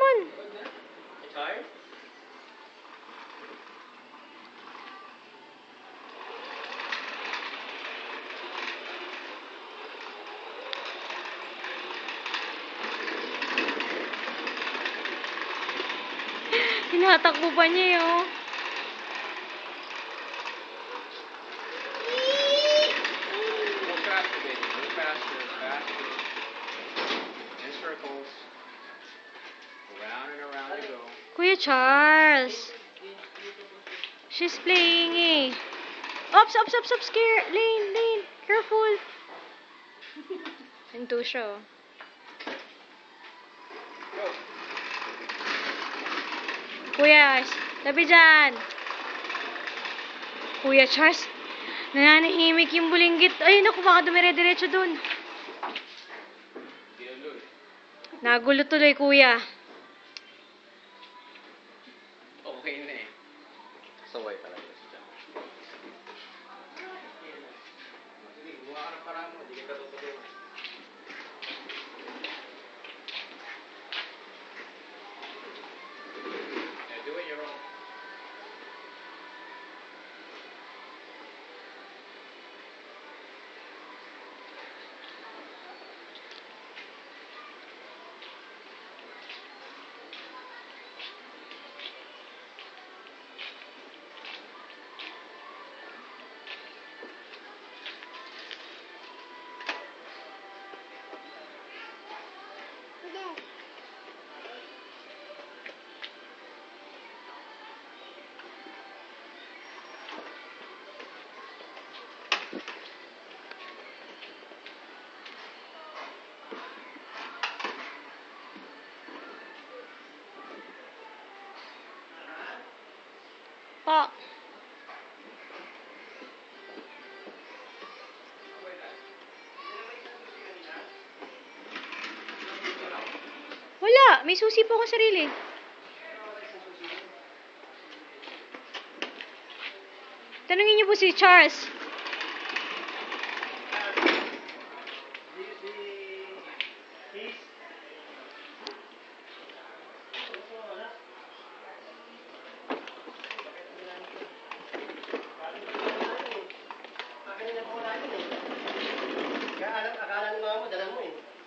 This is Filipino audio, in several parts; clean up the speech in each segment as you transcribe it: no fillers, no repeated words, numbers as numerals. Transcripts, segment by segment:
on. You tired? Tinatakbo pa niya yun. Go faster, baby. Go faster, faster. In circles. Around and around you go. Kuya Charles. She's playing eh. Ops, ops, ops, ops. Lane, lane. Careful. Hinto siya oh. Go. Kuya, tabi dyan. Kuya Charles, nananahimik yung bulinggit. Ay, naku, baka dumire-diretso dun. Nagulo tuloy, kuya. Okay na eh. Saway talaga siya. Sige, gumawa ka ng paraan mo. Hindi kita tutulungan. Do it your own. Pa. Wala, may susi po ako sarili. Tanungin niyo po si Charles.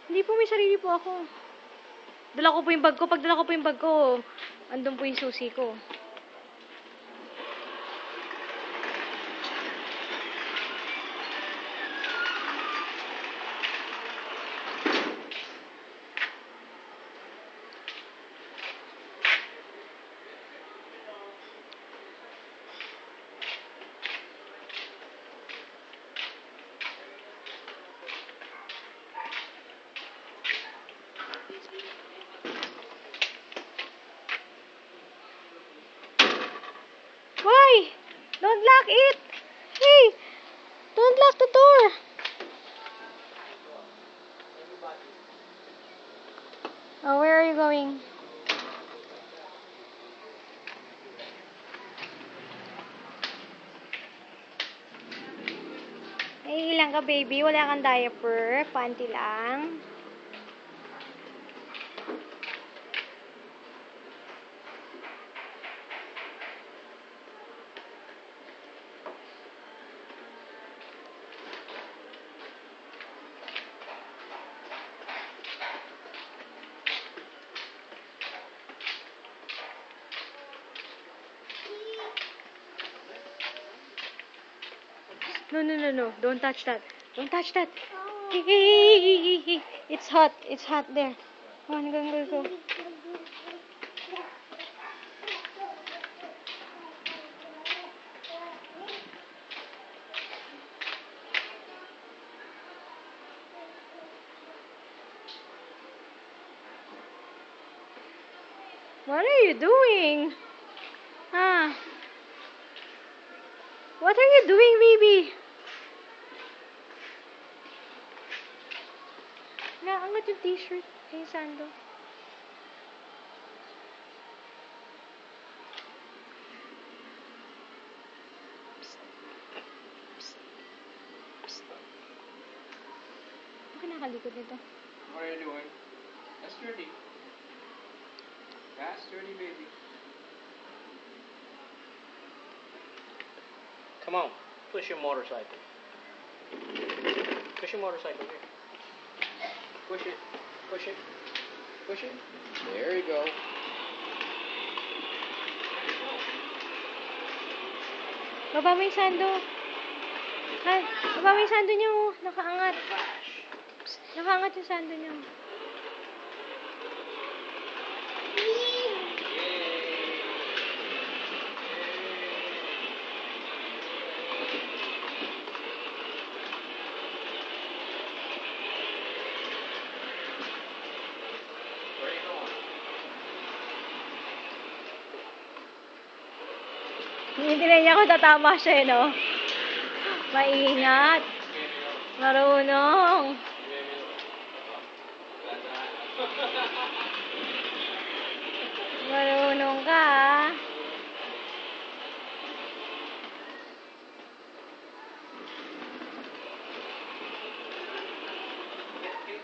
Hindi po, may sarili po ako. Dala ko po yung bag ko. Pag dala ko po yung bag ko, andun po yung susi ko. Why? Don't lock it! Hey! Don't lock the door! Oh, where are you going? Eh, ilang ka, baby? Wala kang diaper? Panty lang? No, no, no, no. Don't touch that. Don't touch that. Hey. It's hot. It's hot there. Come on, go. What are you doing? Ah. What are you doing, baby? Naangat yung t-shirt. Yung sando. Huwag ka nakalikod nito. What are you doing? That's dirty. Fast, dirty baby. Come on, push your motorcycle. Push your motorcycle here. Push it, push it, push it. There you go. Baba mo yung sando. Ay, baba mo yung sando niyo. Nakaangat. Psst, nakaangat yung sando niyo. Where are you going? Hindi na niya ako tatama siya, no? Maingat. Marunong. Marunong ka, ah.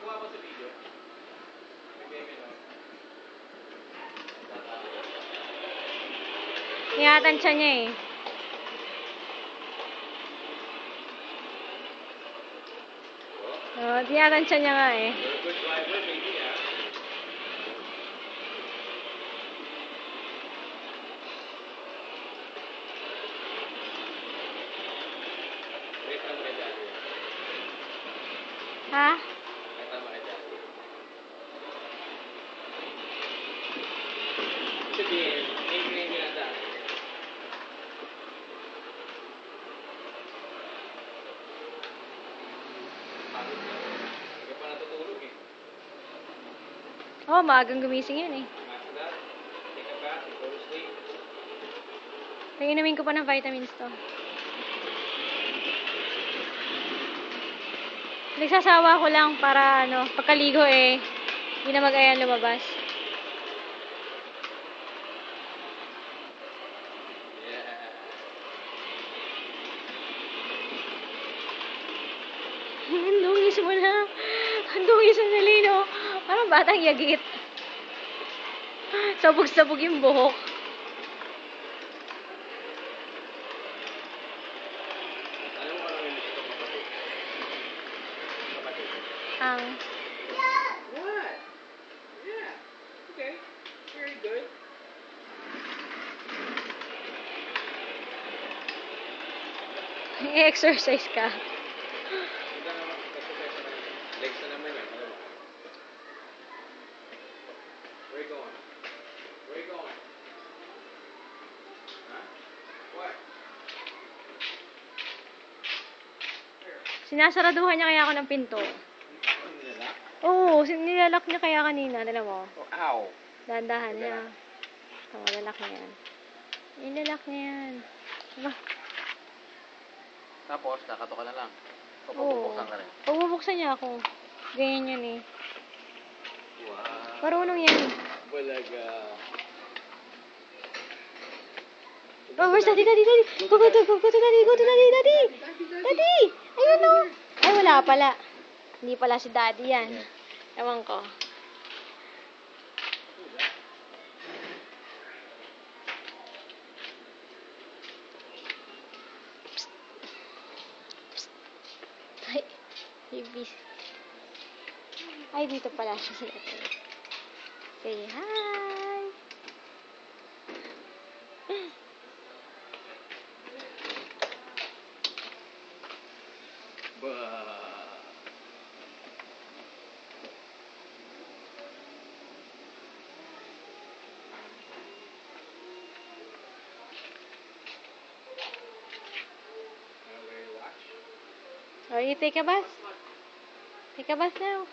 Kuha mo sa video. Niyatansya niya eh. Oh, niyatansya niya nga eh. You're a good driver, baby, ah. Wait, tama kay daddy. Ha? Wait, tama kay daddy. Sabihin, hindi na daddy. Pagod na. Hindi ka pa natutulog eh. Oh, maagang gumising yun eh. After that, take a bath and go to sleep. Pag-inumin ko pa ng vitamins to. Nagsasawa ko lang para ano, pagkaligo eh, hindi na mag-aya lumabas. Yeah. Ang dungis mo na. Ang dungis ang nalino. Parang batang yagit. Sabog-sabog yung buhok. Alam mo ano yung gusto ko kapatid? Kapatid. Ang What? Yeah. Okay. Very good. exercise ka. Hindi naman exercise naman. Legs na naman yan. Alam mo. Where you going? Where you going? Huh? What? Sinasaraduhan niya kaya ako ng pinto. Ano nilalak? Oo, nilalak niya kaya kanina. Alam mo, Oh, ow. dahan-dahan niya. Oo, lalak niya yan. Nilalak niya yan. Diba? Tapos, kakato ka na lang. O Oo. pabubuksan ka rin. Pabubuksan niya ako. Ganyan yun eh. Wow. Marunong yan. Balaga. Oh, where's daddy, daddy, daddy? Go to daddy, go to daddy, daddy! Daddy! Ayun o! Ay, wala pala. Hindi pala si daddy yan. Ewan ko. Psst. Psst. Ay, baby. Ay, dito pala siya sila. Say hi! Oh, you take a bath? Take a bath now.